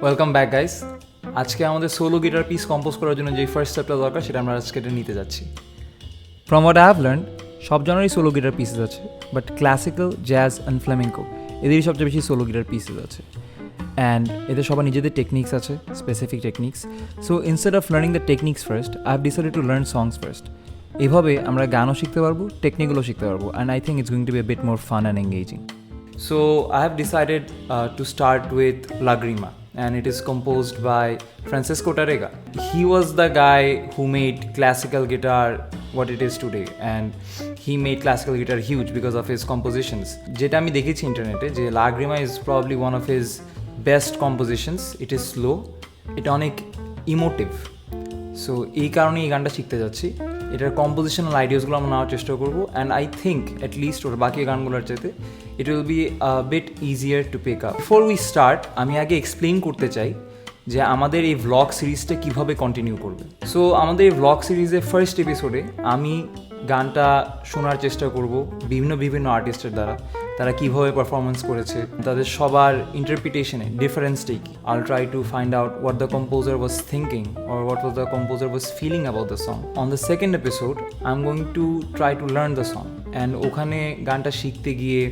Welcome back guys. আজকে আমাদের solo guitar piece compose করার জন্য যে ফার্স্ট স্টেপটা দরকার সেটা আমরা আজকে নিতে যাচ্ছি। From what I have learn, সব জনেরই সোলো গিটার পিসেস আছে, but classical, jazz and flamenco এদেরই সবচেয়ে বেশি সোলো গিটার পিসেস আছে। অ্যান্ড এদের সবার নিজেদের টেকনিক্স আছে, specific techniques. So instead of learning the techniques first, I have decided to learn songs first. এভাবে আমরা গানও শিখতে পারবো, টেকনিকগুলো শিখতে পারবো, and I think it's going to be a bit more fun and engaging. So I have decided to start with Lagrima, and it is composed by Francisco Tárrega. He was the guy who made classical guitar what it is today, and he made classical guitar huge because of his compositions. যেটা আমি দেখেছি ইন্টারনেটে যে Lagrima is probably one of his best compositions. It is slow, এটা অনেক emotive. So এই কারণে এই গানটা শিখতে যাচ্ছি। এটার কম্পোজিশনাল আইডিয়াসগুলো আমরা নেওয়ার চেষ্টা করবো, অ্যান্ড আই থিঙ্ক অ্যাটলিস্ট ওর বাকি গানগুলোর চাইতে it will be bit easier to pick up. Before we start, আমি আগে এক্সপ্লেইন করতে চাই যে আমাদের এই ভ্লগ সিরিজটা কীভাবে কন্টিনিউ করবে। সো আমাদের এই ভ্লগ সিরিজের ফার্স্ট এপিসোডে আমি গানটা শোনার চেষ্টা করব বিভিন্ন আর্টিস্টের দ্বারা, তারা কীভাবে পারফরমেন্স করেছে, তাদের সবার ইন্টারপ্রিটেশনে ডিফারেন্সটাই কি। I'll try to find out what the composer was thinking or what was the composer was feeling about the song. On the second episode I am going to try to learn the song, and ওখানে গানটা শিখতে গিয়ে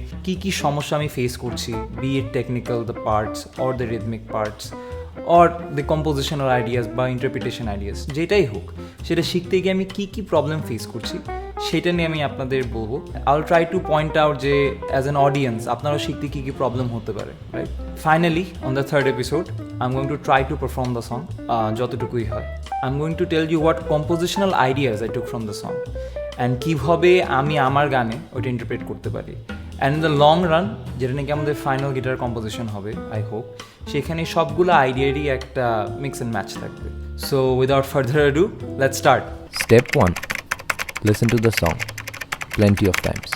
কী সমস্যা আমি face করছি, be it technical the parts or the rhythmic parts or the compositional ideas বা interpretation ideas, যেটাই হোক সেটা শিখতে গিয়ে আমি কী প্রবলেম ফেস করছি সেটা নিয়ে আমি আপনাদের বলবো। I will try to point out যে অ্যাজ অ্যান অডিয়েন্স আপনারাও শিখতে কী প্রবলেম হতে পারে, right? Finally on the third episode I am going to try to perform the song যতটুকুই হয়। I am going to tell you what compositional ideas I took from the song, and কীভাবে আমি আমার গানে ওইটা interpret করতে পারি। And in the long run, যেটা নাকি আমাদের ফাইনাল গিটার কম্পোজিশন হবে আই হোপ, সেখানে সবগুলো আইডিয়ারই একটা মিক্স অ্যান্ড ম্যাচ থাকবে। So without further ado, let's start. Step 1. Listen to the song plenty of times.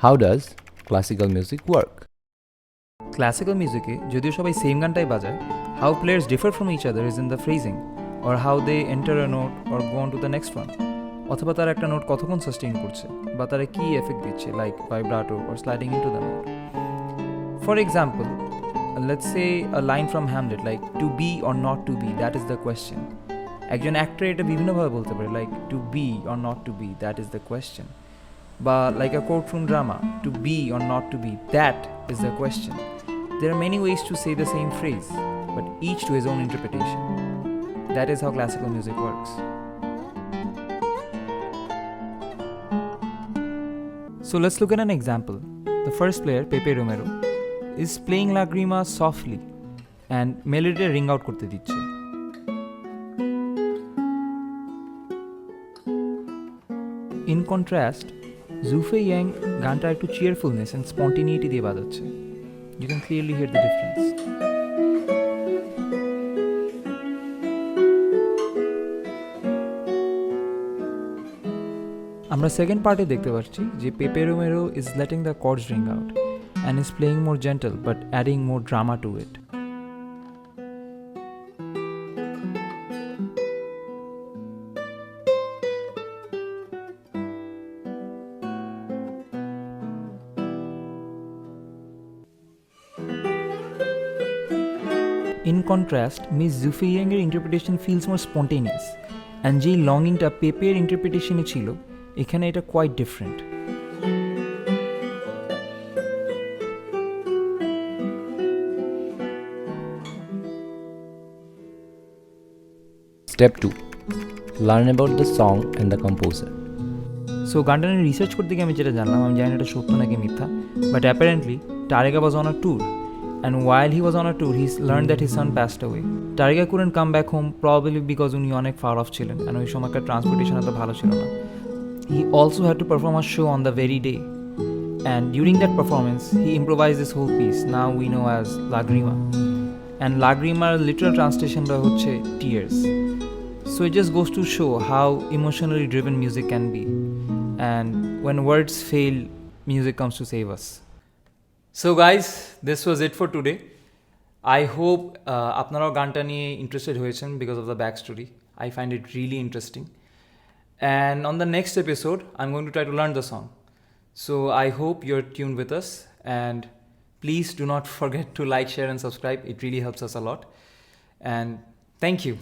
How does classical music work? Classical মিউজিকে যদিও সবাই সেম গানটাই বাজায়, how players differ from each other is in the phrasing or how they enter a note or go on to the next one, অথবা তারা একটা note কতক্ষণ sustain করছে বা তারা কী এফেক্ট দিচ্ছে, like vibrato or sliding into the note. For example, let's say a line from Hamlet like to be or not to be, that is the question. একজন অ্যাক্টর এটা বিভিন্নভাবে বলতে পারে, like to be or not to be, that is the question. বা like a courtroom drama, to be or not to be, that is the question. There are many ways to say the same phrase, but each to his own interpretation. That is how classical music works. So let's look at an example. The first player, Pepe Romero, is playing Lagrima softly and melody ring out korte dicche. In contrast, Zufei Yang গানটা একটু cheerfulness and spontaneity দিয়ে বাজাচ্ছে। You can clearly hear the difference. আমরা second পার্টে দেখতে পাচ্ছি যে Pepe Romero is letting the chords ring out and is playing more gentle but adding more drama to it. In contrast, Miss Zufei Yang এর interpretation feels more spontaneous, and যেই লঙ্গিংটা পেপের ইন্টারপ্রিটেশনে ছিল এখানে এটা quite different. Step 2. Learn about the song and the composer. So গানটা নিয়ে রিসার্চ করতে গিয়ে আমি যেটা জানলাম, আমি জানি এটা সত্য নাকি মিথ্যা, but apparently Tárrega was on a tour, and while he was on a tour he learned that his son passed away. Tárrega couldn't come back home probably because উনি অনেক ফার অফ ছিলেন, and ওই সময়কার transportation এত ভালো ছিল না। he also had to perform a show on the very day. And during that performance, he improvised this whole piece, now we know as Lagrima. And Lagrimaর literal translation হচ্ছে tears. So it just goes to show how emotionally driven music can be. And when words fail, music comes to save us. So guys, this was it for today. I hope আপনারাও গানটা নিয়ে interested হয়েছেন because of the backstory. I find it really interesting. And on the next episode, I'm going to try to learn the song. So I hope you're tuned with us, and please do not forget to like, share and subscribe. It really helps us a lot. And thank you.